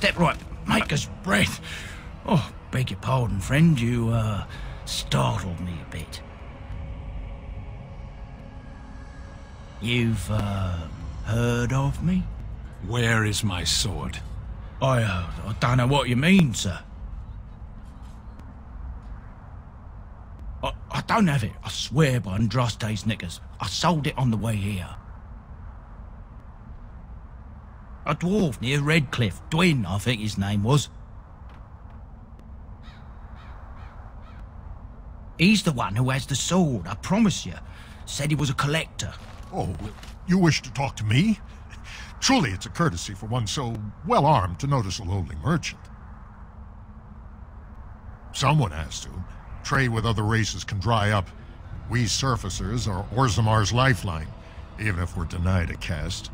step right. Maker's breath. Oh, beg your pardon, friend. You, startled me a bit. You've, heard of me? Where is my sword? I don't know what you mean, sir. I don't have it, I swear by Andraste's knickers. I sold it on the way here. A dwarf near Redcliffe, Dwyn, I think his name was. He's the one who has the sword, I promise you. Said he was a collector. Oh, you wish to talk to me? Truly, it's a courtesy for one so well-armed to notice a lowly merchant. Someone has to. Trade with other races can dry up. We surfacers are Orzammar's lifeline, even if we're denied a caste.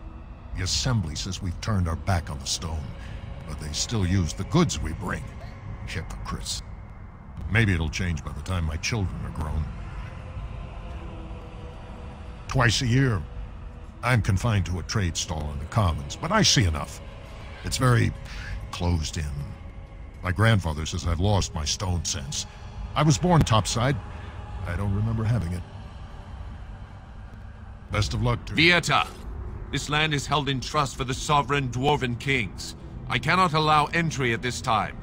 The Assembly says we've turned our back on the stone, but they still use the goods we bring. Hypocrites. Maybe it'll change by the time my children are grown. Twice a year, I'm confined to a trade stall in the Commons, but I see enough. It's very closed in. My grandfather says I've lost my stone sense. I was born topside. I don't remember having it. Best of luck to you. Vieta! This land is held in trust for the sovereign dwarven kings. I cannot allow entry at this time.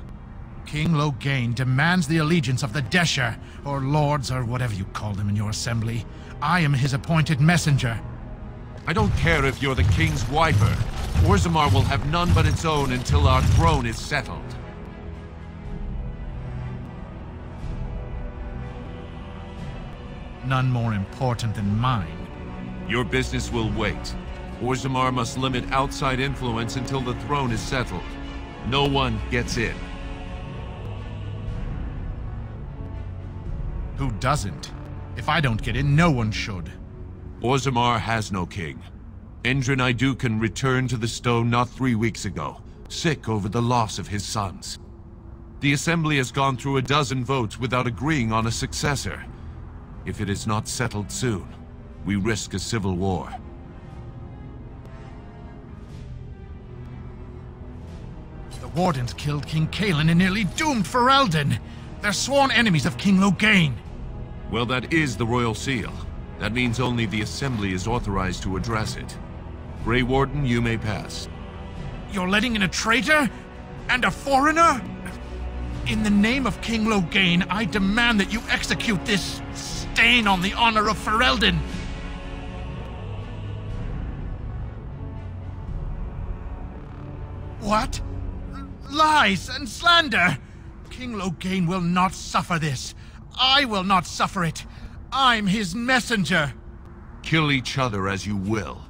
King Loghain demands the allegiance of the Desher, or lords, or whatever you call them in your assembly. I am his appointed messenger. I don't care if you're the king's wiper. Orzammar will have none but its own until our throne is settled. None more important than mine. Your business will wait. Orzammar must limit outside influence until the throne is settled. No one gets in. Who doesn't? If I don't get in, no one should. Orzammar has no king. Endrin Idukan returned to the stone not 3 weeks ago, sick over the loss of his sons. The Assembly has gone through a dozen votes without agreeing on a successor. If it is not settled soon, we risk a civil war. The Wardens killed King Cailan and nearly doomed Ferelden. They're sworn enemies of King Loghain. Well, that is the Royal Seal. That means only the Assembly is authorized to address it. Grey Warden, you may pass. You're letting in a traitor? And a foreigner? In the name of King Loghain, I demand that you execute this stain on the honor of Ferelden. What? Lies and slander! King Loghain will not suffer this. I will not suffer it. I'm his messenger. Kill each other as you will,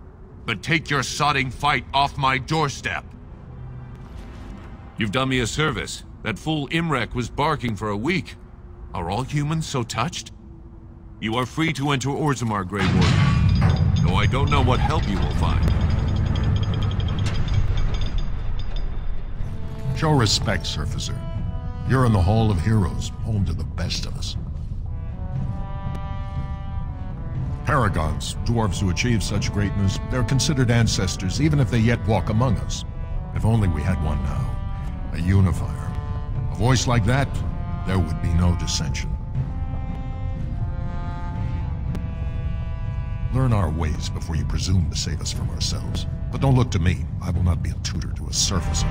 but take your sodding fight off my doorstep. You've done me a service. That fool Imrek was barking for a week. Are all humans so touched? You are free to enter Orzammar, Grey Warden, though I don't know what help you will find. Show respect, Surfacer. You're in the Hall of Heroes, home to the best of us. Paragons, dwarves who achieve such greatness, they're considered ancestors even if they yet walk among us. If only we had one now. A unifier. A voice like that, there would be no dissension. Learn our ways before you presume to save us from ourselves. But don't look to me. I will not be a tutor to a surfacer.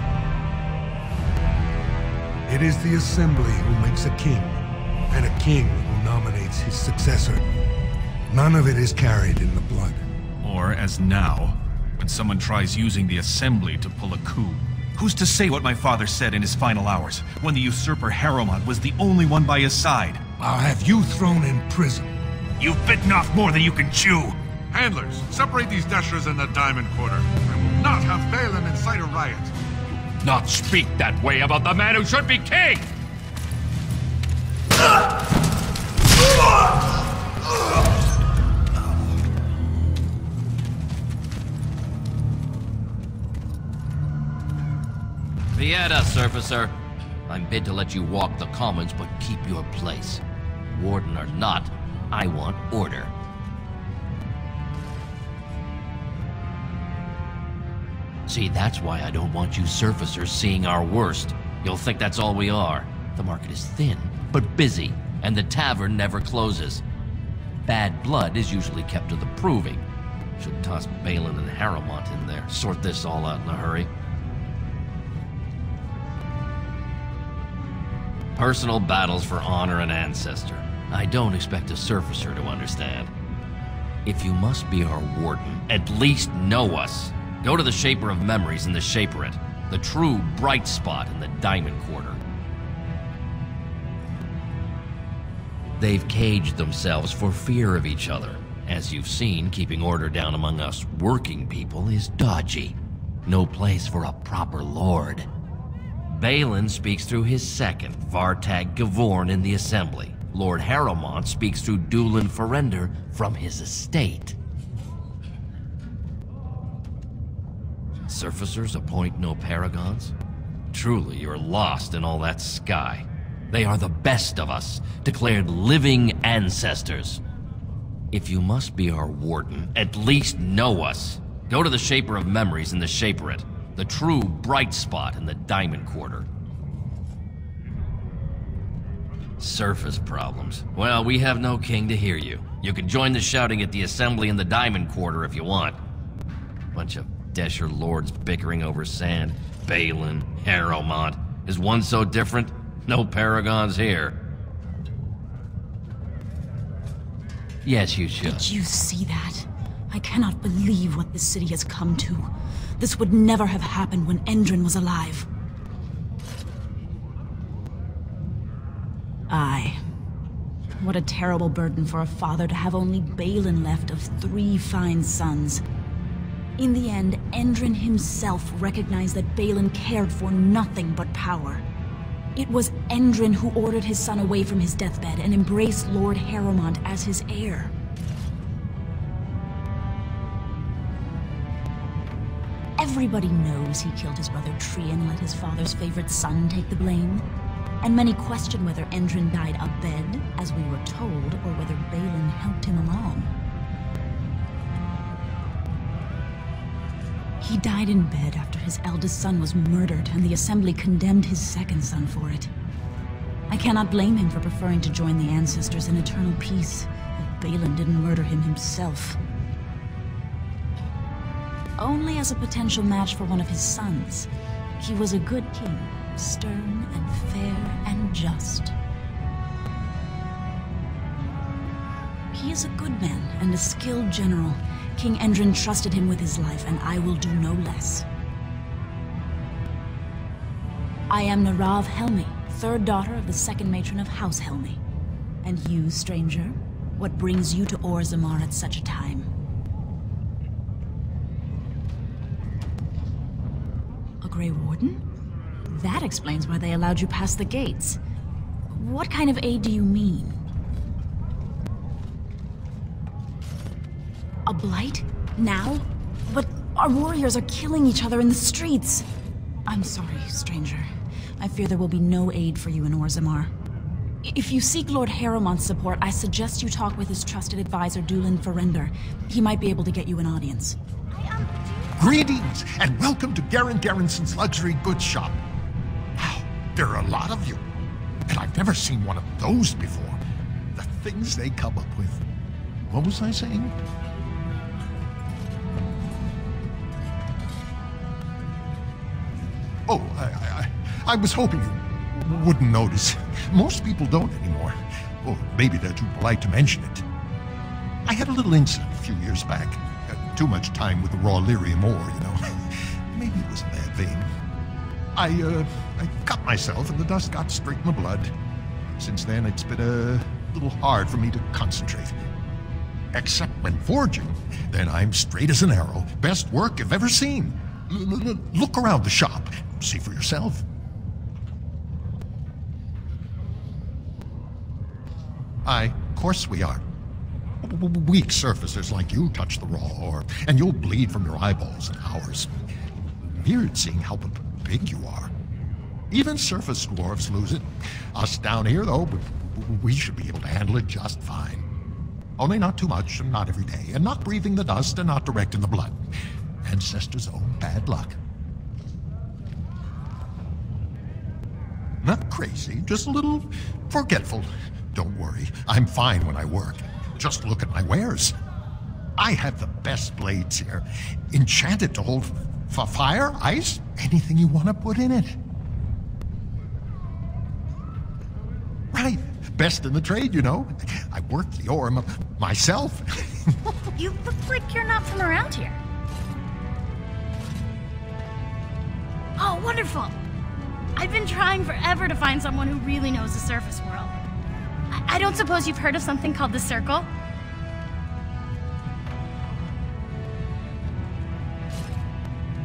It is the Assembly who makes a king, and a king who nominates his successor. None of it is carried in the blood. Or, as now, when someone tries using the Assembly to pull a coup. Who's to say what my father said in his final hours, when the usurper Harrowmont was the only one by his side? I'll have you thrown in prison. You've bitten off more than you can chew! Handlers, separate these dashers in the Diamond Quarter. I will not have Balin incite a riot. Not speak that way about the man who should be king! Vieta, Surfacer. I'm bid to let you walk the Commons, but keep your place. Warden or not, I want order. See, that's why I don't want you surfacers seeing our worst. You'll think that's all we are. The market is thin, but busy, and the tavern never closes. Bad blood is usually kept to the proving. Should toss Balin and Harrowmont in there, sort this all out in a hurry. Personal battles for honor and ancestor. I don't expect a surfacer to understand. If you must be our warden, at least know us. Go to the Shaper of Memories in the Shaperate, the true bright spot in the Diamond Quarter. They've caged themselves for fear of each other. As you've seen, keeping order down among us working people is dodgy. No place for a proper lord. Balin speaks through his second, Vartag Gavorn, in the Assembly. Lord Harrowmont speaks through Dulin Ferender from his estate. Surfacers appoint no paragons? Truly, you're lost in all that sky. They are the best of us, declared living ancestors. If you must be our warden, at least know us. Go to the Shaper of Memories in the Shaperate, the true bright spot in the Diamond Quarter. Surface problems. Well, we have no king to hear you. You can join the shouting at the Assembly in the Diamond Quarter if you want. Bunch of Desher lords bickering over sand. Balin, Harrowmont. Is one so different? No paragons here. Yes, you should. Did you see that? I cannot believe what this city has come to. This would never have happened when Endrin was alive. Aye. What a terrible burden for a father to have only Balin left of 3 fine sons. In the end, Endrin himself recognized that Balin cared for nothing but power. It was Endrin who ordered his son away from his deathbed and embraced Lord Harrowmont as his heir. Everybody knows he killed his brother Tree and let his father's favorite son take the blame. And many question whether Endrin died abed, as we were told, or whether Balin helped him along. He died in bed after his eldest son was murdered, and the Assembly condemned his second son for it. I cannot blame him for preferring to join the ancestors in eternal peace, if Balin didn't murder him himself. Only as a potential match for one of his sons. He was a good king, stern and fair and just. He is a good man and a skilled general. King Endrin trusted him with his life, and I will do no less. I am Narav Helmi, 3rd daughter of the 2nd matron of House Helmi. And you, stranger, what brings you to Orzammar at such a time? A Grey Warden? That explains why they allowed you past the gates. What kind of aid do you mean? A blight? Now? But our warriors are killing each other in the streets. I'm sorry, stranger. I fear there will be no aid for you in Orzammar. If you seek Lord Harrowmont's support, I suggest you talk with his trusted advisor, Dulin Ferender. He might be able to get you an audience. Greetings, and welcome to Garen Garrison's Luxury Goods Shop. Wow, there are a lot of you. And I've never seen one of those before. The things they come up with. What was I saying? Oh, I was hoping you wouldn't notice. Most people don't anymore. Or maybe they're too polite to mention it. I had a little incident a few years back. Too much time with the raw lyrium ore, you know. Maybe it was a bad vein. I cut myself and the dust got straight in the blood. Since then, it's been a little hard for me to concentrate. Except when forging, then I'm straight as an arrow. Best work you've ever seen. Look around the shop. See for yourself. Aye, of course we are. Weak surfacers like you touch the raw ore, and you'll bleed from your eyeballs in hours. Weird seeing how big you are. Even surface dwarves lose it. Us down here, though, we should be able to handle it just fine. Only not too much, and not every day, and not breathing the dust, and not directing the blood. ancestors' own bad luck. Not crazy, just a little forgetful. Don't worry, I'm fine when I work. Just look at my wares. I have the best blades here. Enchanted to hold fire, ice, anything you want to put in it. Right, best in the trade, you know. I work the ore myself. You look like you're not from around here. Oh, wonderful! I've been trying forever to find someone who really knows the surface world. I don't suppose you've heard of something called the Circle?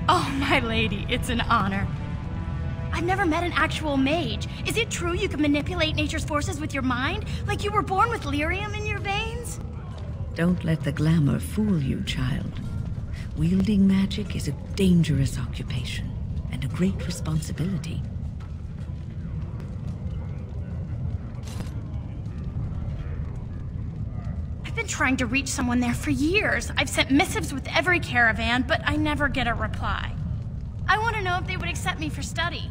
Oh, my lady, it's an honor. I've never met an actual mage. Is it true you can manipulate nature's forces with your mind? Like you were born with lyrium in your veins? Don't let the glamour fool you, child. Wielding magic is a dangerous occupation, and a great responsibility. I've been trying to reach someone there for years. I've sent missives with every caravan, but I never get a reply. I want to know if they would accept me for study.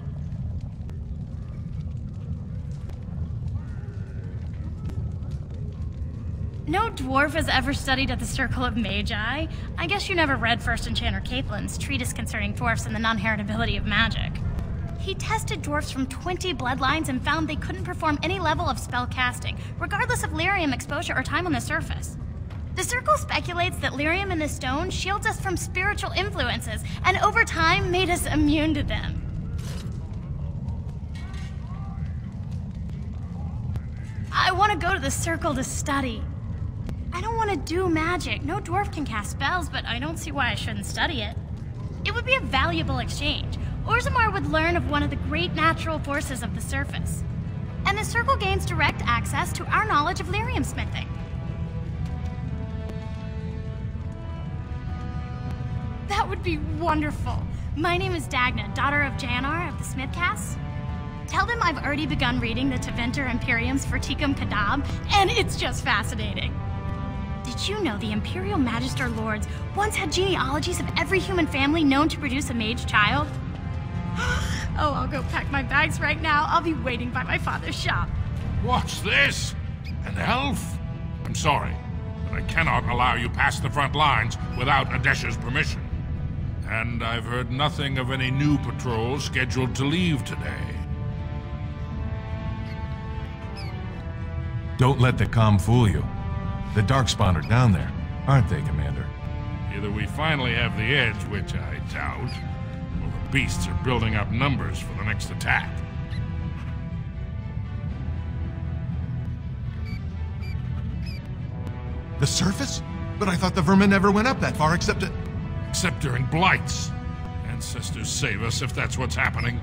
No dwarf has ever studied at the Circle of Magi. I guess you never read First Enchanter Caitlin's treatise concerning dwarfs and the non-heritability of magic. He tested dwarfs from 20 bloodlines and found they couldn't perform any level of spell casting, regardless of lyrium exposure or time on the surface. The Circle speculates that lyrium in the stone shields us from spiritual influences, and over time made us immune to them. I want to go to the Circle to study. I don't want to do magic. No dwarf can cast spells, but I don't see why I shouldn't study it. It would be a valuable exchange. Orzammar would learn of one of the great natural forces of the surface. And the Circle gains direct access to our knowledge of lyrium smithing. That would be wonderful. My name is Dagna, daughter of Janar of the Smithcasts. Tell them I've already begun reading the Tevinter Imperium's Verticum Kadab, and it's just fascinating. Did you know the Imperial Magister Lords once had genealogies of every human family known to produce a mage child? Oh, I'll go pack my bags right now. I'll be waiting by my father's shop. What's this? An elf? I'm sorry, but I cannot allow you past the front lines without Adesha's permission. And I've heard nothing of any new patrols scheduled to leave today. Don't let the comm fool you. The Darkspawn are down there, aren't they, Commander? Either we finally have the edge, which I doubt, or the beasts are building up numbers for the next attack. The surface? But I thought the vermin never went up that far except during blights. Ancestors save us if that's what's happening.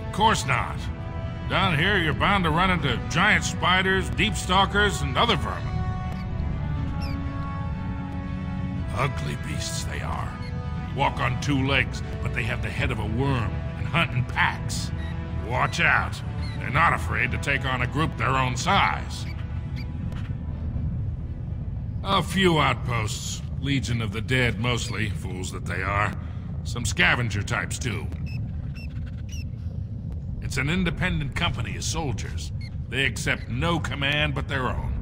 Of course not. Down here, you're bound to run into giant spiders, deep stalkers, and other vermin. Ugly beasts they are. Walk on two legs, but they have the head of a worm and hunt in packs. Watch out. They're not afraid to take on a group their own size. A few outposts. Legion of the Dead, mostly. Fools that they are. Some scavenger types, too. It's an independent company of soldiers. They accept no command but their own.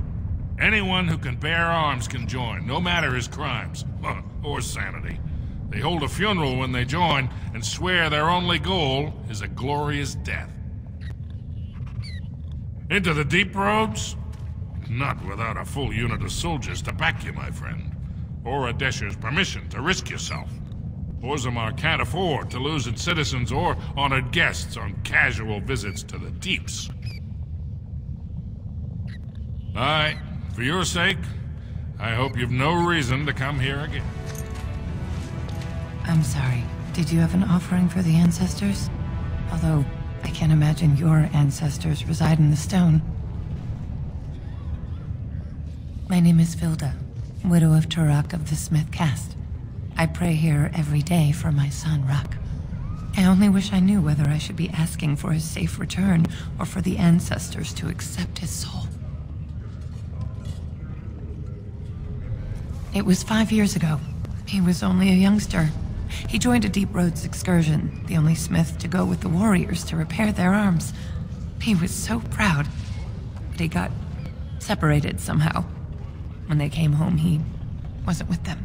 Anyone who can bear arms can join, no matter his crimes, or sanity. They hold a funeral when they join, and swear their only goal is a glorious death. Into the deep roads? Not without a full unit of soldiers to back you, my friend. Or Adesha's permission to risk yourself. Orzammar can't afford to lose its citizens or honored guests on casual visits to the deeps. Aye, for your sake, I hope you've no reason to come here again. I'm sorry. Did you have an offering for the ancestors? Although, I can't imagine your ancestors reside in the stone. My name is Vilda, widow of Turok of the Smith Caste. I pray here every day for my son, Ruck. I only wish I knew whether I should be asking for his safe return or for the ancestors to accept his soul. It was 5 years ago. He was only a youngster. He joined a Deep Roads excursion, the only smith to go with the warriors to repair their arms. He was so proud, but he got separated somehow. When they came home, he wasn't with them.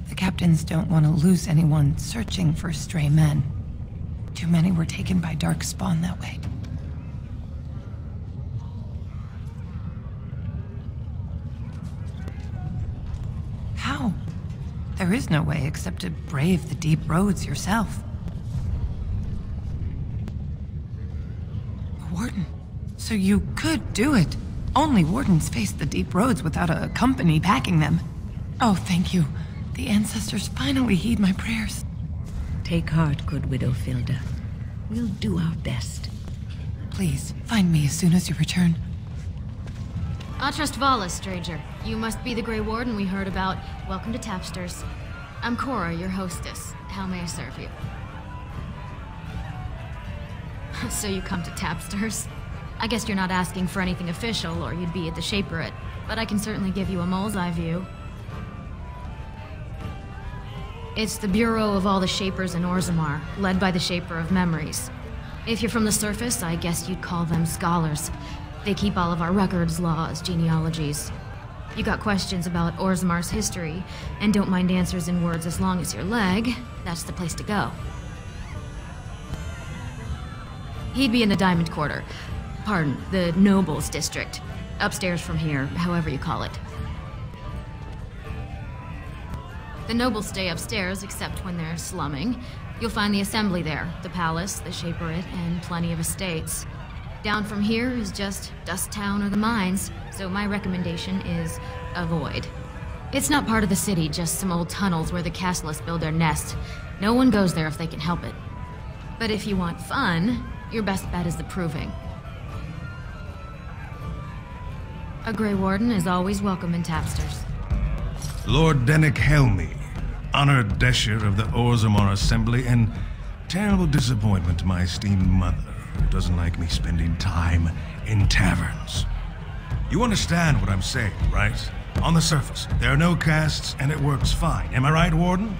The captains don't want to lose anyone searching for stray men. Too many were taken by dark spawn that way. How? There is no way except to brave the deep roads yourself. A warden. So you could do it. Only wardens face the deep roads without a company backing them. Oh, thank you. The ancestors finally heed my prayers. Take heart, good Widow Filda. We'll do our best. Please, find me as soon as you return. Atrust Vala, stranger. You must be the Grey Warden we heard about. Welcome to Tapsters. I'm Cora, your hostess. How may I serve you? So you come to Tapsters? I guess you're not asking for anything official, or you'd be at the Shaperate. But I can certainly give you a mole's eye view. It's the Bureau of all the Shapers in Orzammar, led by the Shaper of Memories. If you're from the surface, I guess you'd call them scholars. They keep all of our records, laws, genealogies. You got questions about Orzammar's history, and don't mind answers in words as long as your leg, that's the place to go. He'd be in the Diamond Quarter. Pardon, the Nobles District. Upstairs from here, however you call it. The nobles stay upstairs, except when they're slumming. You'll find the assembly there, the palace, the Shaperate, and plenty of estates. Down from here is just Dust Town or the mines, so my recommendation is avoid. It's not part of the city, just some old tunnels where the castlists build their nest. No one goes there if they can help it. But if you want fun, your best bet is the Proving. A Grey Warden is always welcome in Tapsters. Lord Dennick Helmy, honored Desher of the Orzammar Assembly, and terrible disappointment to my esteemed mother, who doesn't like me spending time in taverns. You understand what I'm saying, right? On the surface, there are no castes, and it works fine. Am I right, Warden?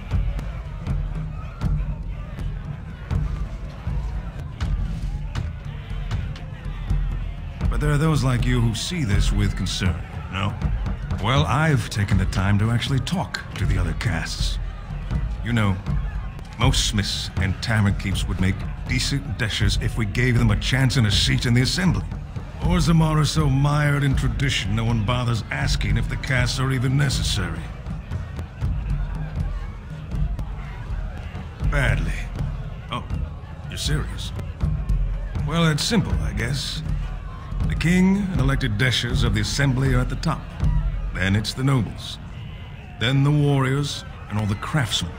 But there are those like you who see this with concern, no? Well, I've taken the time to actually talk to the other castes. You know, most smiths and tavern keeps would make decent deshers if we gave them a chance and a seat in the assembly. Orzammar are so mired in tradition, no one bothers asking if the castes are even necessary. Badly. Oh, you're serious? Well, it's simple, I guess. The king and elected deshers of the assembly are at the top. Then it's the nobles. Then the warriors and all the craftsmen.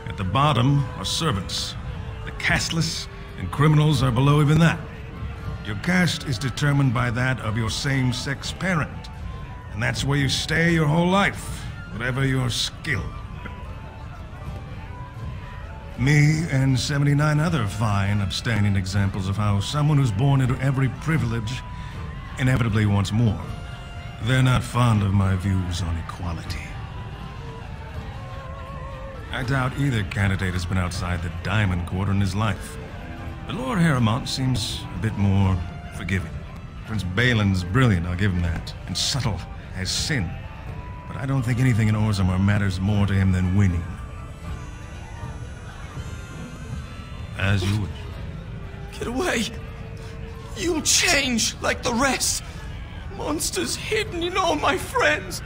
At the bottom are servants. The casteless and criminals are below even that. Your caste is determined by that of your same-sex parent. And that's where you stay your whole life, whatever your skill. Me and 79 other fine, upstanding examples of how someone who's born into every privilege inevitably wants more. They're not fond of my views on equality. I doubt either candidate has been outside the Diamond Quarter in his life. But Lord Harrowmont seems a bit more forgiving. Prince Balin's brilliant, I'll give him that, and subtle as sin. But I don't think anything in Orzammar matters more to him than winning. As you wish. Get away! You'll change like the rest! Monsters hidden in all my friends!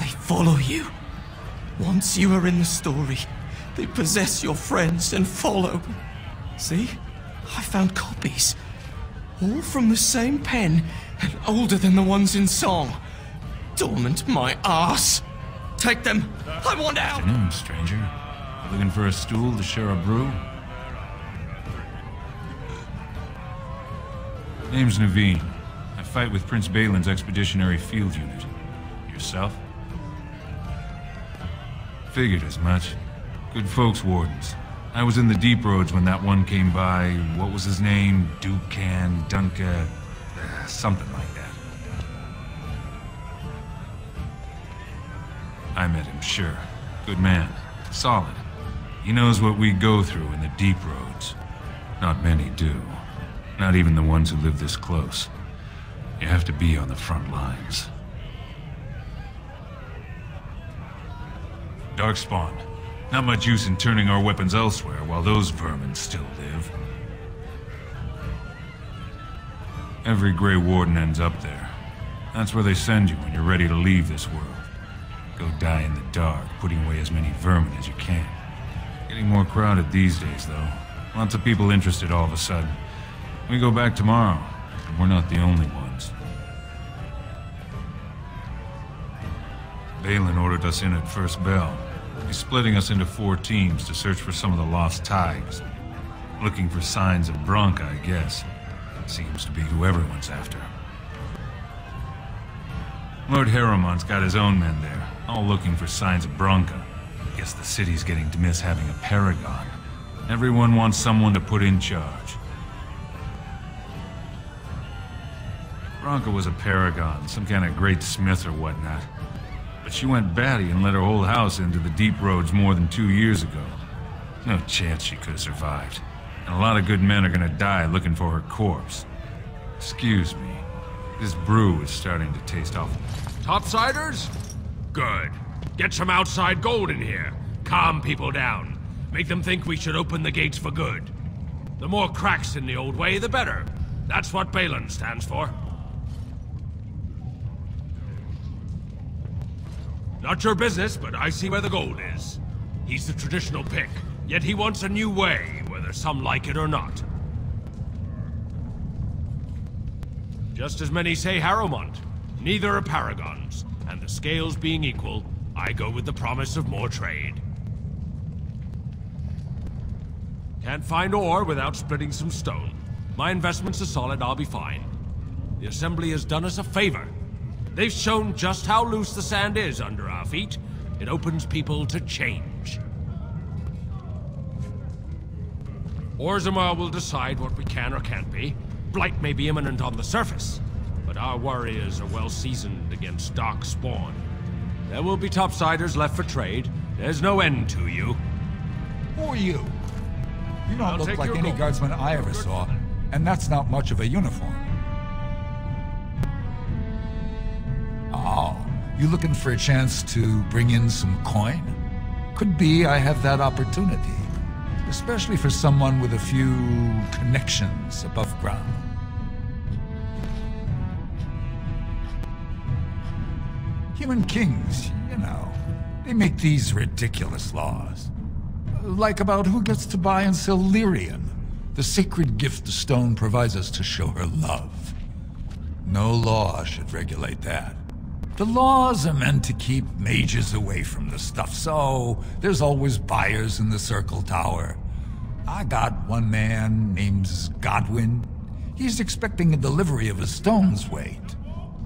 They follow you. Once you are in the story, they possess your friends and follow. See? I found copies. All from the same pen, and older than the ones in song. Dormant my ass! Take them! I want out! Afternoon, stranger. Looking for a stool to share a brew? Name's Naveen. I fight with Prince Balin's Expeditionary Field Unit. Yourself? Figured as much. Good folks, wardens. I was in the deep roads when that one came by. What was his name? Dukan, Dunka, something like that. I met him, sure. Good man. Solid. He knows what we go through in the deep roads. Not many do. Not even the ones who live this close. You have to be on the front lines. Darkspawn. Not much use in turning our weapons elsewhere while those vermin still live. Every Grey Warden ends up there. That's where they send you when you're ready to leave this world. Go die in the dark, putting away as many vermin as you can. Getting more crowded these days, though. Lots of people interested all of a sudden. We go back tomorrow, and we're not the only ones. Balin ordered us in at first bell. He's splitting us into 4 teams to search for some of the lost tigers. Looking for signs of Branka, I guess. Seems to be who everyone's after. Lord Harrowmont's got his own men there, all looking for signs of Branka. Guess the city's getting to miss having a paragon. Everyone wants someone to put in charge. Branka was a paragon, some kind of great smith or whatnot. But she went batty and let her whole house into the deep roads more than 2 years ago. No chance she could have survived. And a lot of good men are gonna die looking for her corpse. Excuse me. This brew is starting to taste awful. Topsiders? Good. Get some outside gold in here. Calm people down. Make them think we should open the gates for good. The more cracks in the old way, the better. That's what Balin stands for. Not your business, but I see where the gold is. He's the traditional pick, yet he wants a new way, whether some like it or not. Just as many say Harrowmont. Neither are paragons, and the scales being equal, I go with the promise of more trade. Can't find ore without splitting some stone. My investments are solid, I'll be fine. The Assembly has done us a favor. They've shown just how loose the sand is under our feet. It opens people to change. Orzammar will decide what we can or can't be. Blight may be imminent on the surface, but our warriors are well seasoned against dark spawn. There will be topsiders left for trade. There's no end to you. Who are you? You don't I'll look take like your any gold. guardsman I ever saw, and that's not much of a uniform. Oh, you looking for a chance to bring in some coin? Could be I have that opportunity, especially for someone with a few connections above ground. Human kings, you know, they make these ridiculous laws. Like about who gets to buy and sell lyrium, the sacred gift the stone provides us to show her love. No law should regulate that. The laws are meant to keep mages away from the stuff, so there's always buyers in the Circle Tower. I got one man named Godwin. He's expecting a delivery of a stone's weight.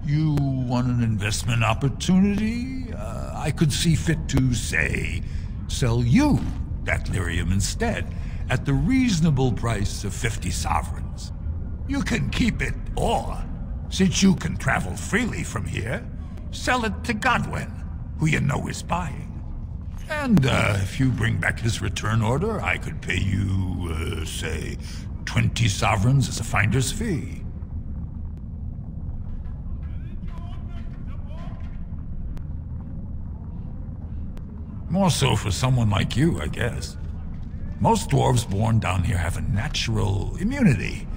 You want an investment opportunity? I could see fit to, say, sell you that lyrium instead, at the reasonable price of 50 sovereigns. You can keep it, or, since you can travel freely from here, sell it to Godwin, who you know is buying. And if you bring back his return order, I could pay you, say, 20 sovereigns as a finder's fee. More so for someone like you, I guess. Most dwarves born down here have a natural immunity.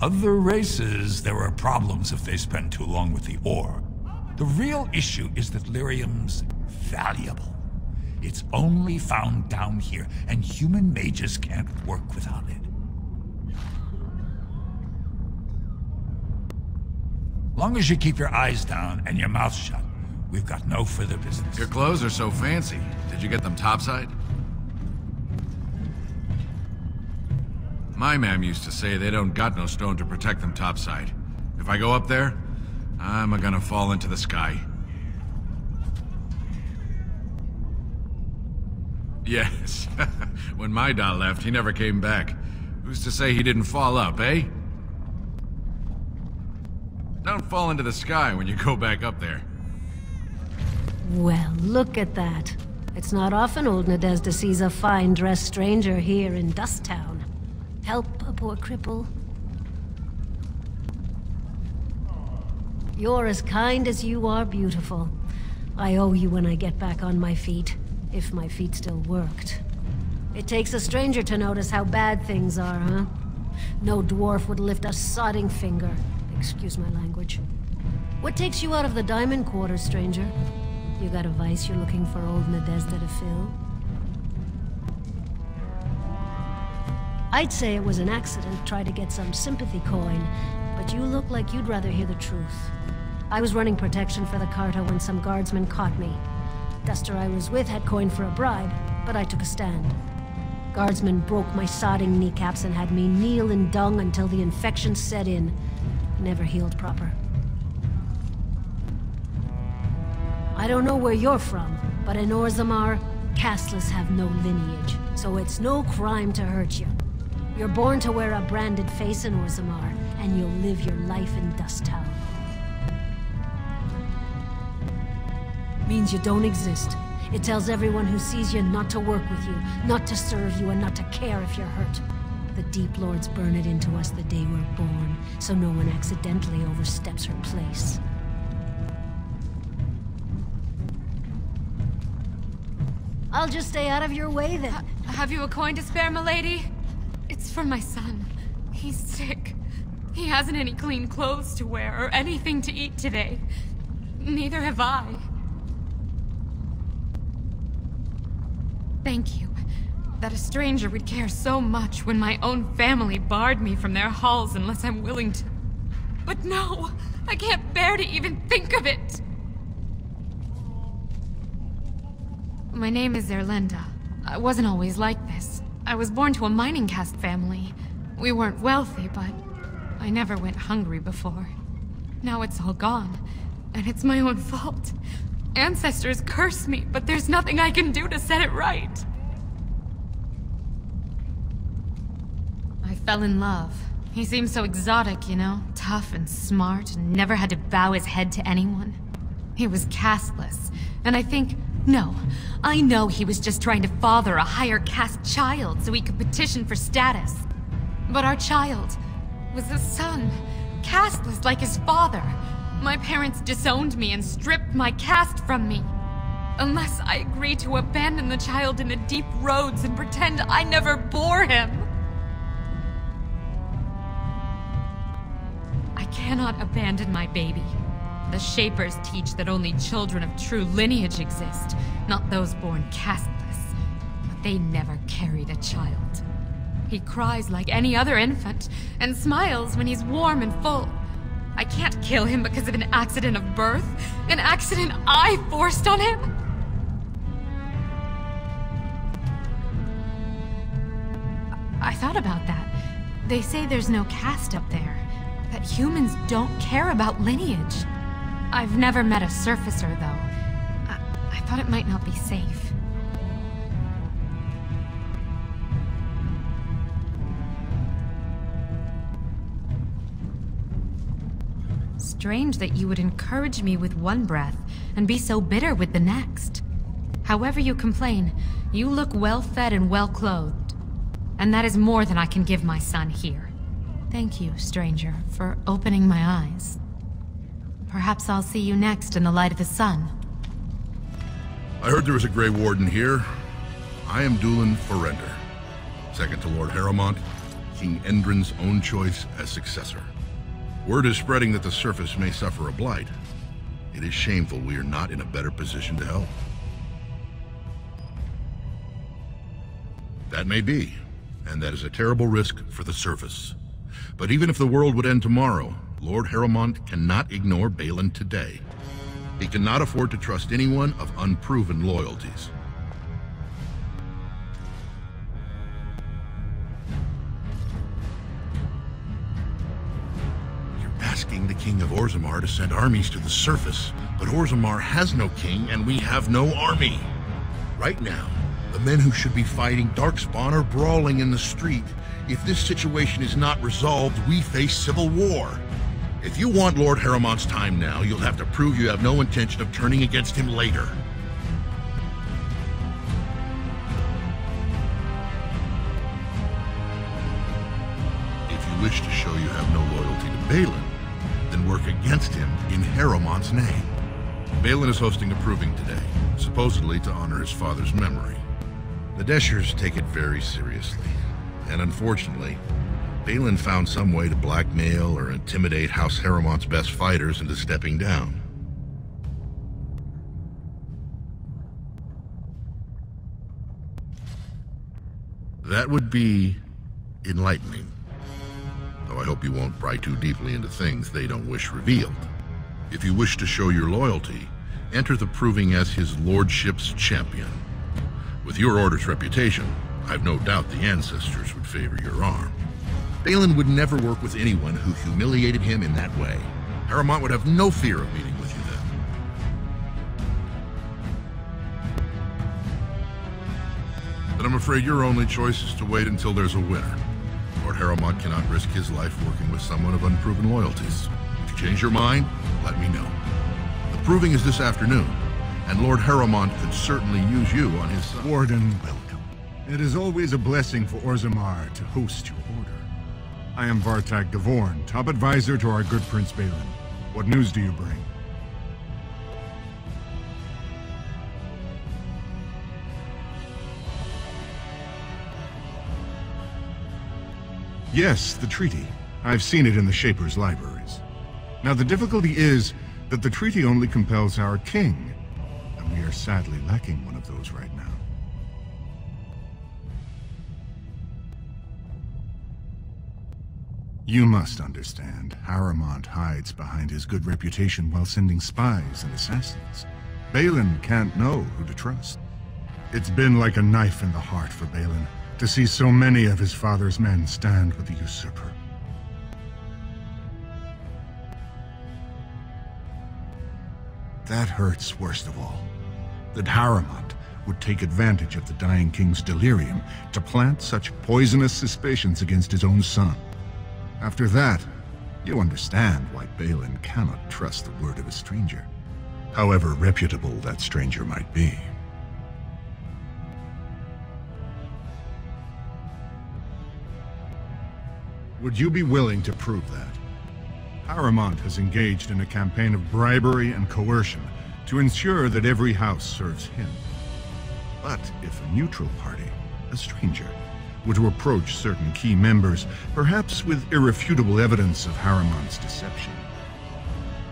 Other races, there are problems if they spend too long with the ore. The real issue is that lyrium's valuable. It's only found down here, and human mages can't work without it. Long as you keep your eyes down and your mouth shut, we've got no further business. Your clothes are so fancy. Did you get them topside? My mam used to say they don't got no stone to protect them topside. If I go up there, I'm gonna fall into the sky. Yes. When my dad left, he never came back. Who's to say he didn't fall up, eh? Don't fall into the sky when you go back up there. Well, look at that. It's not often old Nadezhda sees a fine-dressed stranger here in Dust Town. Help a poor cripple. You're as kind as you are beautiful. I owe you when I get back on my feet. If my feet still worked. It takes a stranger to notice how bad things are, huh? No dwarf would lift a sodding finger. Excuse my language. What takes you out of the Diamond Quarter, stranger? You got a vice you're looking for old Nadezhda to fill? I'd say it was an accident, try to get some sympathy coin, but you look like you'd rather hear the truth. I was running protection for the Carta when some guardsmen caught me. Duster I was with had coin for a bribe, but I took a stand. Guardsmen broke my sodding kneecaps and had me kneel in dung until the infection set in. Never healed proper. I don't know where you're from, but in Orzammar, casteless have no lineage, so it's no crime to hurt you. You're born to wear a branded face in Orzammar, and you'll live your life in Dust Town. Means you don't exist. It tells everyone who sees you not to work with you, not to serve you, and not to care if you're hurt. The Deep Lords burn it into us the day we're born, so no one accidentally oversteps her place. I'll just stay out of your way then. Have you a coin to spare, milady? It's for my son. He's sick. He hasn't any clean clothes to wear or anything to eat today. Neither have I. Thank you. That a stranger would care so much when my own family barred me from their halls unless I'm willing to. But no! I can't bear to even think of it! My name is Erlinda. I wasn't always like this. I was born to a mining caste family. We weren't wealthy, but I never went hungry before. Now it's all gone, and it's my own fault. Ancestors curse me, but there's nothing I can do to set it right. I fell in love. He seemed so exotic, you know? Tough and smart, and never had to bow his head to anyone. He was casteless, and I know he was just trying to father a higher caste child so he could petition for status. But our child was a son, casteless like his father. My parents disowned me and stripped my caste from me. Unless I agree to abandon the child in the deep roads and pretend I never bore him. I cannot abandon my baby. The Shapers teach that only children of true lineage exist, not those born casteless. But they never carried a child. He cries like any other infant, and smiles when he's warm and full. I can't kill him because of an accident of birth, an accident I forced on him. I thought about that. They say there's no caste up there, that humans don't care about lineage. I've never met a surfacer, though. I thought it might not be safe. Strange that you would encourage me with one breath and be so bitter with the next. However you complain, you look well-fed and well-clothed. And that is more than I can give my son here. Thank you, stranger, for opening my eyes. Perhaps I'll see you next in the light of the sun. I heard there was a Grey Warden here. I am Dulan Forrender, second to Lord Harrowmont, King Endrin's own choice as successor. Word is spreading that the surface may suffer a blight. It is shameful we are not in a better position to help. That may be, and that is a terrible risk for the surface. But even if the world would end tomorrow, Lord Harrowmont cannot ignore Balin today. He cannot afford to trust anyone of unproven loyalties. You're asking the King of Orzammar to send armies to the surface, but Orzammar has no king and we have no army. Right now, The men who should be fighting Darkspawn are brawling in the street. If this situation is not resolved, we face civil war. If you want Lord Harrowmont's time now, you'll have to prove you have no intention of turning against him later. If you wish to show you have no loyalty to Balin, then work against him in Harrowmont's name. Balin is hosting a proving today, supposedly to honor his father's memory. The Deshers take it very seriously, and unfortunately, Balin found some way to blackmail or intimidate House Harrowmont's best fighters into stepping down. That would be enlightening. Though I hope you won't pry too deeply into things they don't wish revealed. If you wish to show your loyalty, enter the proving as his lordship's champion. With your order's reputation, I've no doubt the ancestors would favor your arm. Balin would never work with anyone who humiliated him in that way. Harrowmont would have no fear of meeting with you then. But I'm afraid your only choice is to wait until there's a winner. Lord Harrowmont cannot risk his life working with someone of unproven loyalties. If you change your mind, let me know. The proving is this afternoon, and Lord Harrowmont could certainly use you on his side. Warden, welcome. It is always a blessing for Orzammar to host your order. I am Vartag Gavorn, top advisor to our good Prince Balin. What news do you bring? Yes, the treaty. I've seen it in the Shaper's libraries. Now the difficulty is that the treaty only compels our king, and we are sadly lacking one of those right now. You must understand, Harrowmont hides behind his good reputation while sending spies and assassins. Balin can't know who to trust. It's been like a knife in the heart for Balin to see so many of his father's men stand with the usurper. That hurts worst of all. That Harrowmont would take advantage of the dying king's delirium to plant such poisonous suspicions against his own son. After that, you understand why Balin cannot trust the word of a stranger, however reputable that stranger might be. Would you be willing to prove that? Harrowmont has engaged in a campaign of bribery and coercion to ensure that every house serves him. But if a neutral party, a stranger, were to approach certain key members, perhaps with irrefutable evidence of Harrowmont's deception.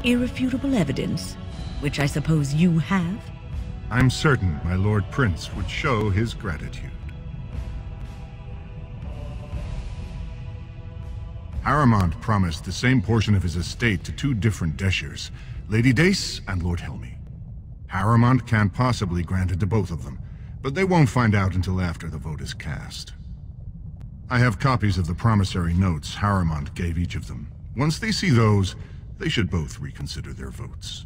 Irrefutable evidence? Which I suppose you have? I'm certain my Lord Prince would show his gratitude. Harrowmont promised the same portion of his estate to two different Deshers, Lady Dace and Lord Helmy. Harrowmont can't possibly grant it to both of them, but they won't find out until after the vote is cast. I have copies of the promissory notes Harrowmont gave each of them. Once they see those, they should both reconsider their votes.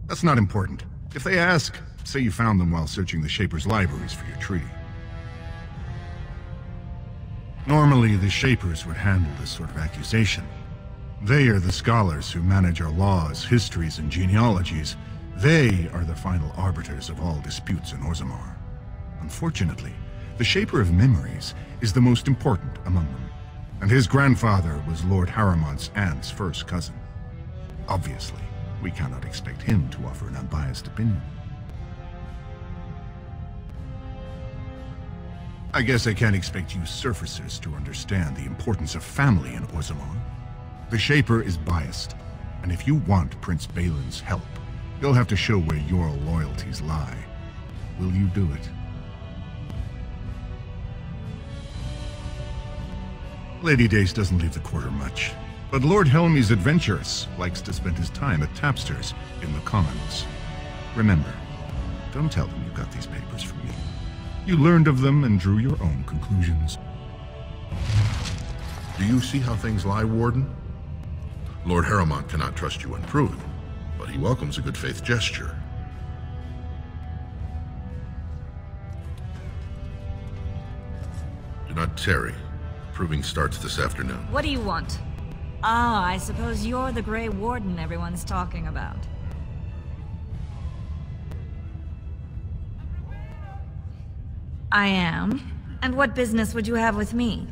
That's not important. If they ask, say you found them while searching the Shaper's libraries for your treaty. Normally, the Shapers would handle this sort of accusation. They are the scholars who manage our laws, histories, and genealogies. They are the final arbiters of all disputes in Orzammar. Unfortunately, the Shaper of Memories is the most important among them, and his grandfather was Lord Harrowmont's aunt's first cousin. Obviously, we cannot expect him to offer an unbiased opinion. I guess I can't expect you surfacers to understand the importance of family in Orzammar. The Shaper is biased, and if you want Prince Balin's help, you'll have to show where your loyalties lie. Will you do it? Lady Dace doesn't leave the quarter much, but Lord Helmy's adventurous, likes to spend his time at Tapster's in the Commons. Remember, don't tell them you got these papers from me. You learned of them and drew your own conclusions. Do you see how things lie, Warden? Lord Harrowmont cannot trust you unproven. but he welcomes a good faith gesture. Do not tarry. Proving starts this afternoon. What do you want? Ah, I suppose you're the Grey Warden everyone's talking about. I am. And what business would you have with me?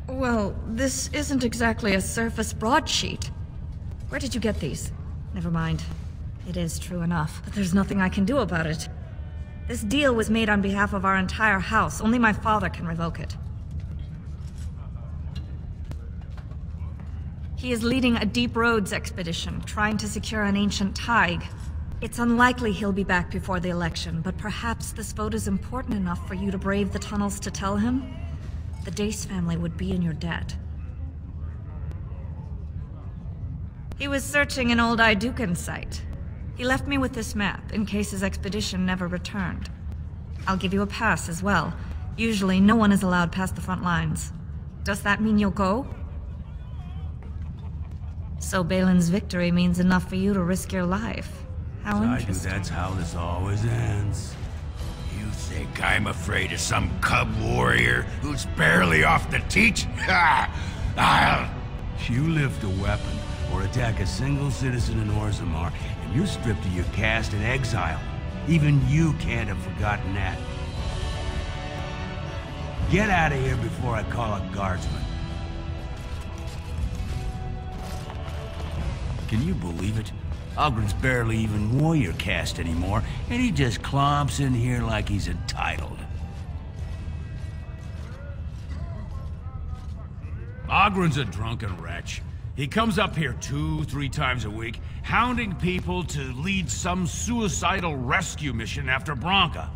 Well, this isn't exactly a surface broadsheet. Where did you get these? Never mind. It is true enough, but there's nothing I can do about it. This deal was made on behalf of our entire house. Only my father can revoke it. He is leading a Deep Roads expedition, trying to secure an ancient thaig. It's unlikely he'll be back before the election, but perhaps this vote is important enough for you to brave the tunnels to tell him? The Dace family would be in your debt. He was searching an old Idukan site. He left me with this map, in case his expedition never returned. I'll give you a pass as well. Usually, no one is allowed past the front lines. Does that mean you'll go? So Balin's victory means enough for you to risk your life. How interesting. That's how this always ends. You think I'm afraid of some cub warrior who's barely off the teat? You lift a weapon or attack a single citizen in Orzammar, and you're stripped of your caste and exile. Even you can't have forgotten that. Get out of here before I call a guardsman. Can you believe it? Ogren's barely even warrior caste anymore, and he just clomps in here like he's entitled. Ogren's a drunken wretch. He comes up here 2-3 times a week, hounding people to lead some suicidal rescue mission after Branka.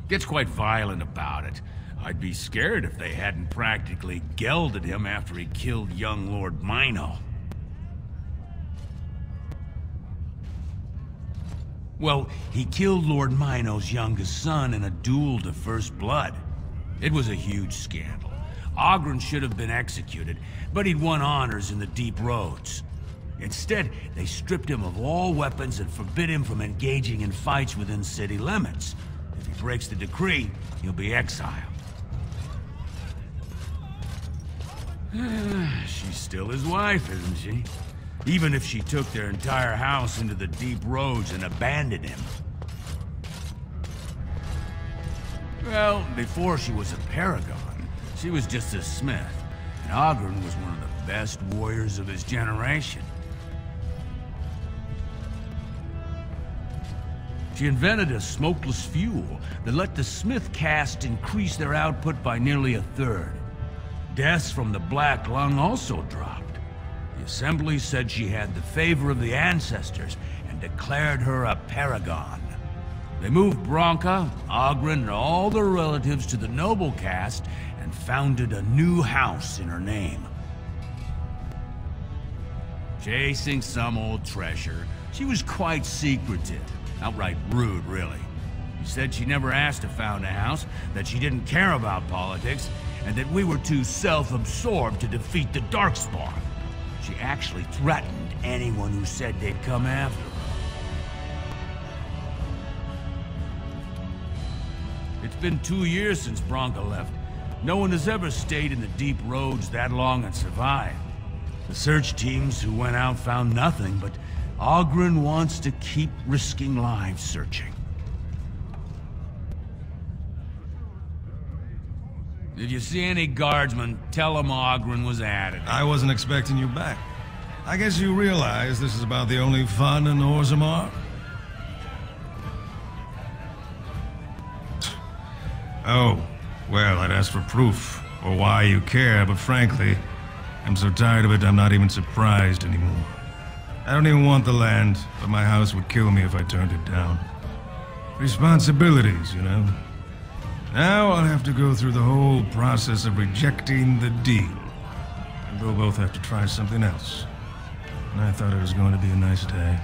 Gets quite violent about it. I'd be scared if they hadn't practically gelded him after he killed young Lord Mino. Well, he killed Lord Mino's youngest son in a duel to first blood. It was a huge scandal. Ogren should have been executed, but he'd won honors in the Deep Roads. Instead, they stripped him of all weapons and forbid him from engaging in fights within city limits. If he breaks the decree, he'll be exiled. She's still his wife, isn't she? Even if she took their entire house into the Deep Roads and abandoned him. Well, before she was a paragon, she was just a smith, and Ogren was one of the best warriors of his generation. She invented a smokeless fuel that let the smith caste increase their output by nearly 1/3. Deaths from the Black Lung also dropped. The Assembly said she had the favor of the ancestors and declared her a paragon. They moved Branka, Ogren, and all their relatives to the noble caste and founded a new house in her name. Chasing some old treasure, she was quite secretive. Outright rude, really. She said she never asked to found a house, that she didn't care about politics, and that we were too self-absorbed to defeat the Darkspawn. She actually threatened anyone who said they'd come after her. It's been 2 years since Branka left. No one has ever stayed in the Deep Roads that long and survived. The search teams who went out found nothing, but Ogren wants to keep risking lives searching. If you see any guardsmen, tell them Ogren was at it. I wasn't expecting you back. I guess you realize this is about the only fun in Orzammar? Oh, well, I'd ask for proof, or why you care, but frankly, I'm so tired of it I'm not even surprised anymore. I don't even want the land, but my house would kill me if I turned it down. Responsibilities, you know? Now I'll have to go through the whole process of rejecting the deal. And we'll both have to try something else. And I thought it was going to be a nice day.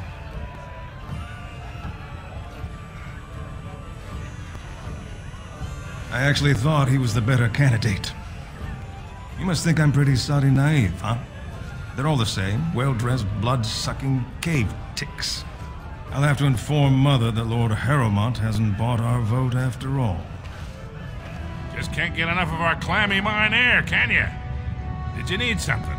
I actually thought he was the better candidate. You must think I'm pretty soddy naive, huh? They're all the same, well-dressed, blood-sucking cave ticks. I'll have to inform Mother that Lord Harrowmont hasn't bought our vote after all. Just can't get enough of our clammy mine air, can you? Did you need something?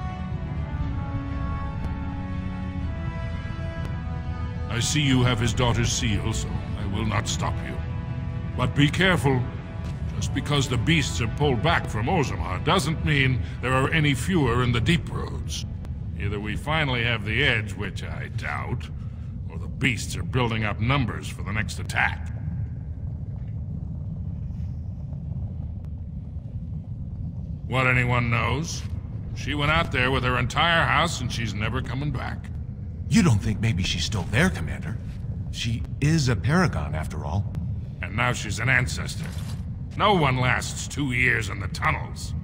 I see you have his daughter's seal, so I will not stop you. But be careful. Just because the beasts are pulled back from Orzammar doesn't mean there are any fewer in the deep roads. Either we finally have the edge, which I doubt, or the beasts are building up numbers for the next attack. What anyone knows? She went out there with her entire house and she's never coming back. You don't think maybe she's still there, Commander? She is a paragon, after all. And now she's an ancestor. No one lasts 2 years in the tunnels.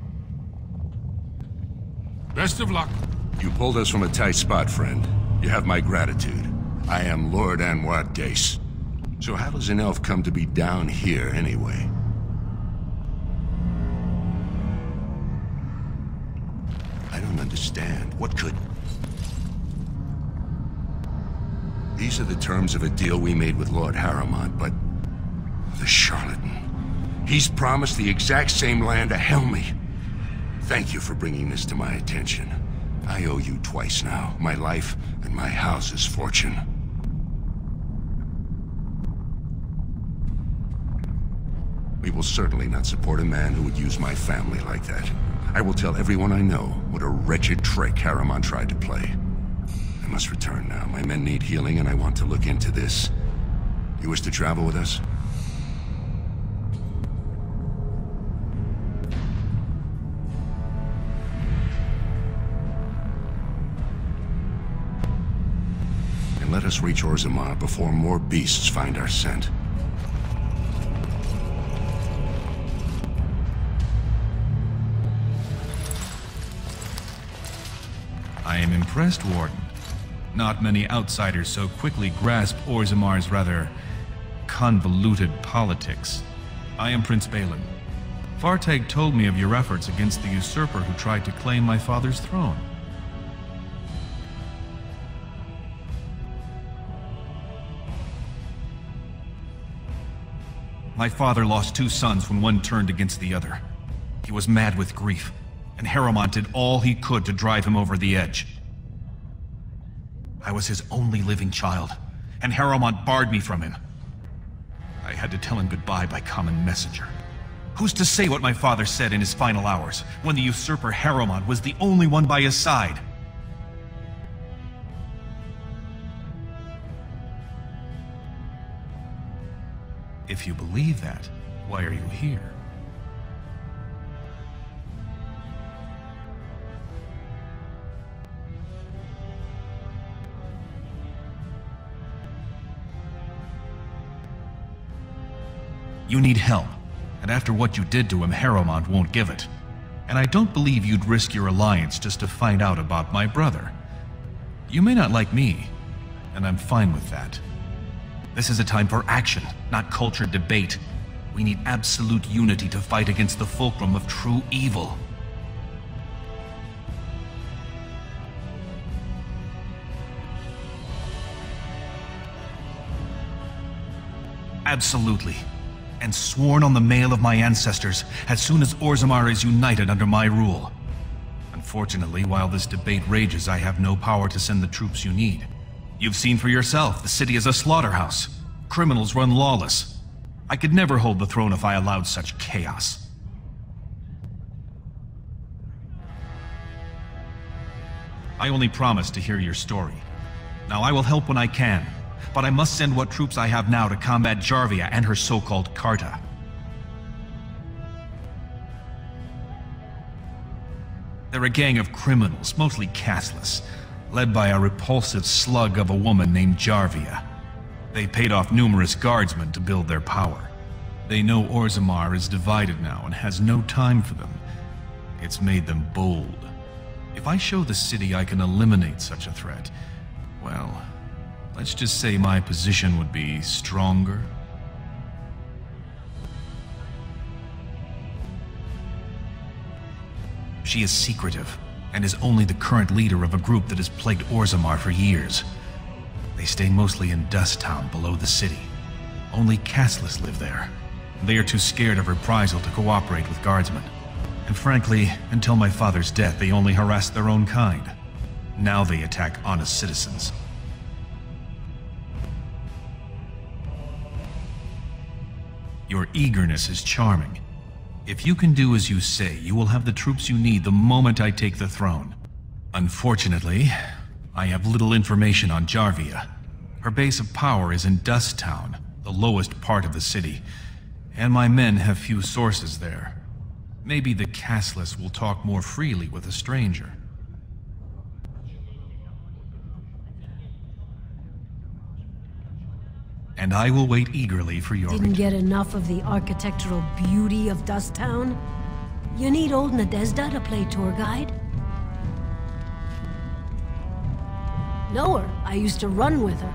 Best of luck. You pulled us from a tight spot, friend. You have my gratitude. I am Lord Anwar Dace. So how does an elf come to be down here, anyway? I don't understand. What could... These are the terms of a deal we made with Lord Harrowmont, but... the charlatan. He's promised the exact same land to Helmy. Thank you for bringing this to my attention. I owe you twice now. My life and my house's fortune. We will certainly not support a man who would use my family like that. I will tell everyone I know what a wretched trick Harrowmont tried to play. I must return now. My men need healing and I want to look into this. You wish to travel with us? And let us reach Orzammar before more beasts find our scent. I am impressed, Warden. Not many outsiders so quickly grasp Orzammar's rather convoluted politics. I am Prince Balin. Fartag told me of your efforts against the usurper who tried to claim my father's throne. My father lost 2 sons when one turned against the other. He was mad with grief, and Harrowmont did all he could to drive him over the edge. I was his only living child, and Harrowmont barred me from him. I had to tell him goodbye by common messenger. Who's to say what my father said in his final hours, when the usurper Harrowmont was the only one by his side? If you believe that, why are you here? You need help, and after what you did to him, Harrowmont won't give it. And I don't believe you'd risk your alliance just to find out about my brother. You may not like me, and I'm fine with that. This is a time for action, not cultured debate. We need absolute unity to fight against the fulcrum of true evil. Absolutely. And sworn on the mail of my ancestors as soon as Orzammar is united under my rule. Unfortunately, while this debate rages, I have no power to send the troops you need. You've seen for yourself, the city is a slaughterhouse. Criminals run lawless. I could never hold the throne if I allowed such chaos. I only promised to hear your story. Now I will help when I can, but I must send what troops I have now to combat Jarvia and her so-called Carta. They're a gang of criminals, mostly casteless, led by a repulsive slug of a woman named Jarvia. They paid off numerous guardsmen to build their power. They know Orzammar is divided now and has no time for them. It's made them bold. If I show the city I can eliminate such a threat, well, let's just say my position would be stronger. She is secretive, and is only the current leader of a group that has plagued Orzammar for years. They stay mostly in Dust Town below the city. Only castless live there. They are too scared of reprisal to cooperate with guardsmen. And frankly, until my father's death, they only harassed their own kind. Now they attack honest citizens. Your eagerness is charming. If you can do as you say, you will have the troops you need the moment I take the throne. Unfortunately, I have little information on Jarvia. Her base of power is in Dust Town, the lowest part of the city, and my men have few sources there. Maybe the castless will talk more freely with a stranger. And I will wait eagerly for your Didn't get enough of the architectural beauty of Dust Town? You need old Nadezhda to play tour guide? Know her. I used to run with her.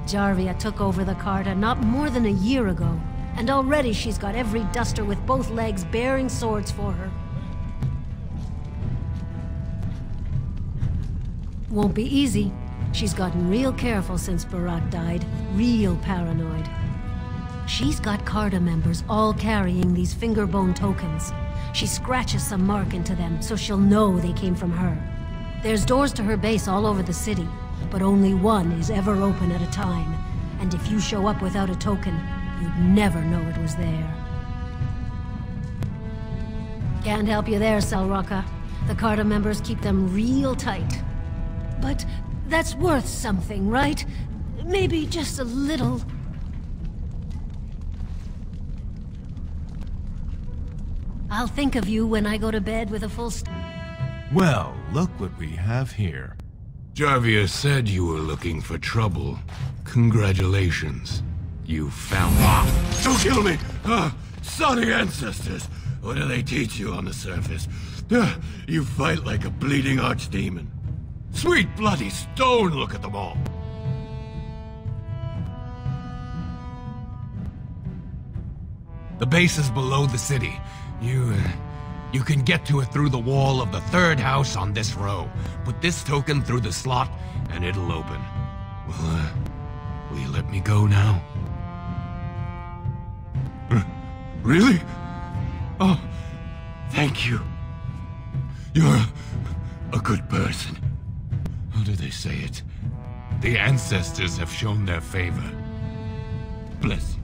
Jarvia took over the Carta not more than a year ago, and already she's got every duster with both legs bearing swords for her. Won't be easy. She's gotten real careful since Barat died. Real paranoid. She's got Carta members all carrying these fingerbone tokens. She scratches some mark into them so she'll know they came from her. There's doors to her base all over the city, but only one is ever open at a time. And if you show up without a token, you'd never know it was there. Can't help you there, Selrocka. The Carta members keep them real tight. But that's worth something, right? Maybe just a little. I'll think of you when I go to bed with a full Well, look what we have here. Jarvia said you were looking for trouble. Congratulations. You found it. Don't kill me! Sonny ancestors! What do they teach you on the surface? You fight like a bleeding archdemon. Sweet bloody stone, look at them all! The base is below the city. You can get to it through the wall of the third house on this row. Put this token through the slot, and it'll open. Will you let me go now? Really? Oh, thank you. You're a good person. How do they say it? The ancestors have shown their favor. Bless you.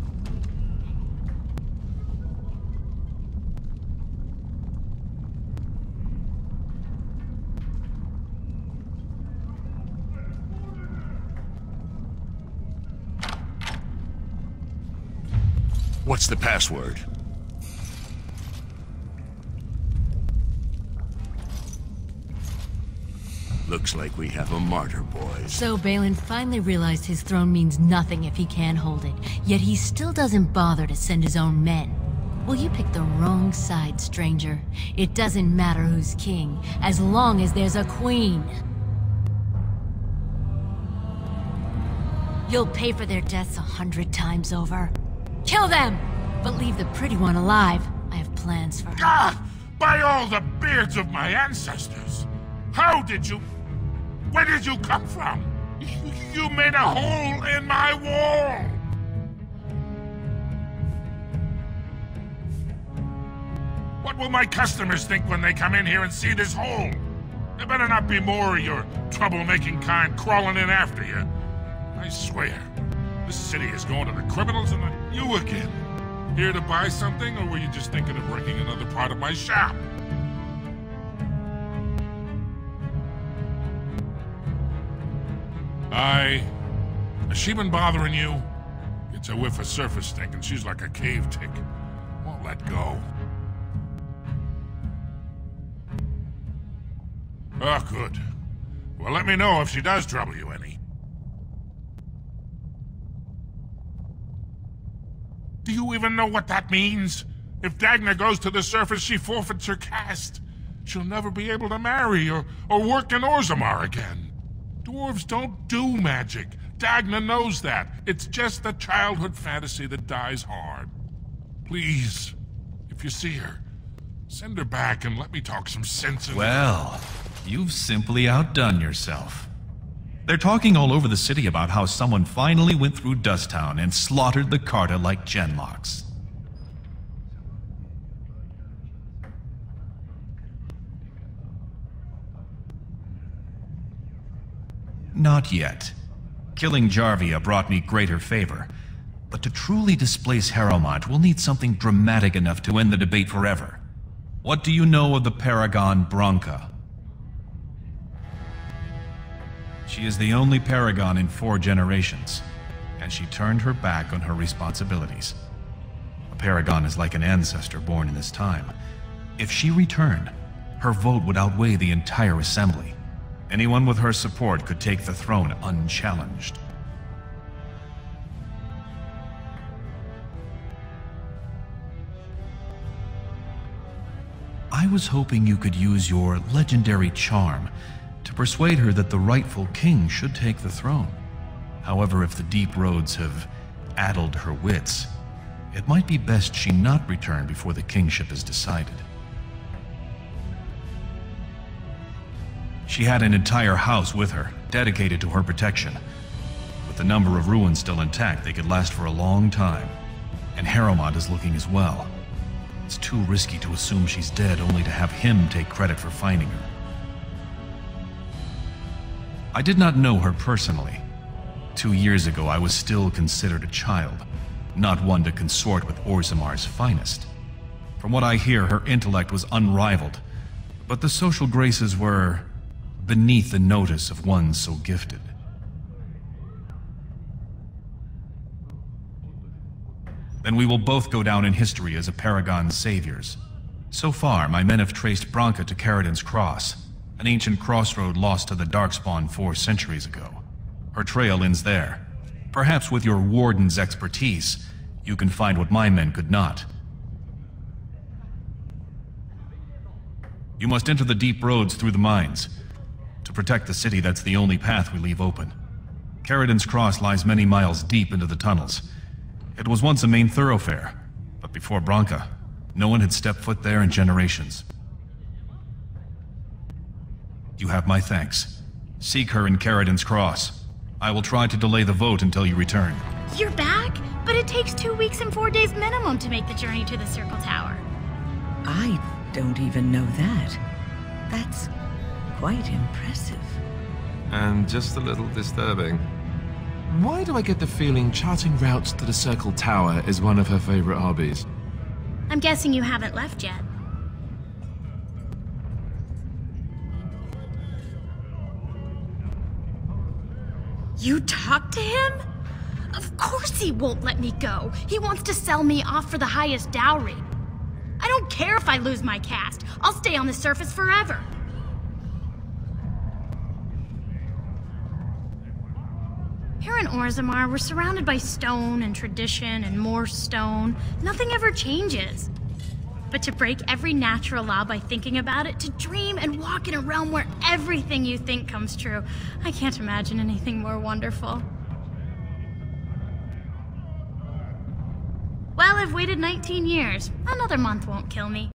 What's the password? Looks like we have a martyr, boys. So Balin finally realized his throne means nothing if he can't hold it, yet he still doesn't bother to send his own men. Well, you picked the wrong side, stranger. It doesn't matter who's king, as long as there's a queen. You'll pay for their deaths 100 times over. Kill them! But leave the pretty one alive. I have plans for her. God! By all the beards of my ancestors! How did you... Where did you come from? You made a hole in my wall! What will my customers think when they come in here and see this hole? There better not be more of your troublemaking kind crawling in after you. I swear, this city is going to the criminals and you again. Here to buy something, or were you just thinking of wrecking another part of my shop? Has she been bothering you? Gets a whiff of surface stink and she's like a cave tick. Won't let go. Oh, good. Well, let me know if she does trouble you any. Do you even know what that means? If Dagna goes to the surface, she forfeits her caste. She'll never be able to marry or work in Orzammar again. Dwarves don't do magic. Dagna knows that. It's just a childhood fantasy that dies hard. Please, if you see her, send her back and let me talk some sense into her. Well, You've simply outdone yourself. They're talking all over the city about how someone finally went through Dusttown and slaughtered the Carta like genlocks. Not yet. Killing Jarvia brought me greater favor. But to truly displace Harrowmont, we'll need something dramatic enough to end the debate forever. What do you know of the Paragon Branca? She is the only Paragon in 4 generations, and she turned her back on her responsibilities. A Paragon is like an ancestor born in this time. If she returned, her vote would outweigh the entire assembly. Anyone with her support could take the throne unchallenged. I was hoping you could use your legendary charm to persuade her that the rightful king should take the throne. However, if the deep roads have addled her wits, it might be best she not return before the kingship is decided. She had an entire house with her, dedicated to her protection. With the number of ruins still intact, they could last for a long time. And Harrowmont is looking as well. It's too risky to assume she's dead, only to have him take credit for finding her. I did not know her personally. 2 years ago, I was still considered a child, not one to consort with Orzammar's finest. From what I hear, her intellect was unrivaled, but the social graces were beneath the notice of one so gifted. Then we will both go down in history as a Paragon's saviors. So far, my men have traced Branca to Caridin's Cross, an ancient crossroad lost to the Darkspawn 4 centuries ago. Her trail ends there. Perhaps with your Warden's expertise, you can find what my men could not. You must enter the deep roads through the mines. To protect the city, that's the only path we leave open. Caridin's Cross lies many miles deep into the tunnels. It was once a main thoroughfare, but before Branca, no one had stepped foot there in generations. You have my thanks. Seek her in Caridin's Cross. I will try to delay the vote until you return. You're back? But it takes 2 weeks and 4 days minimum to make the journey to the Circle Tower. I don't even know that. That's quite impressive. And just a little disturbing. Why do I get the feeling charting routes to the Circle Tower is one of her favorite hobbies? I'm guessing you haven't left yet. You talked to him? Of course he won't let me go. He wants to sell me off for the highest dowry. I don't care if I lose my caste. I'll stay on the surface forever. Here in Orzammar, we're surrounded by stone and tradition and more stone. Nothing ever changes. But to break every natural law by thinking about it, to dream and walk in a realm where everything you think comes true, I can't imagine anything more wonderful. Well, I've waited 19 years. Another month won't kill me.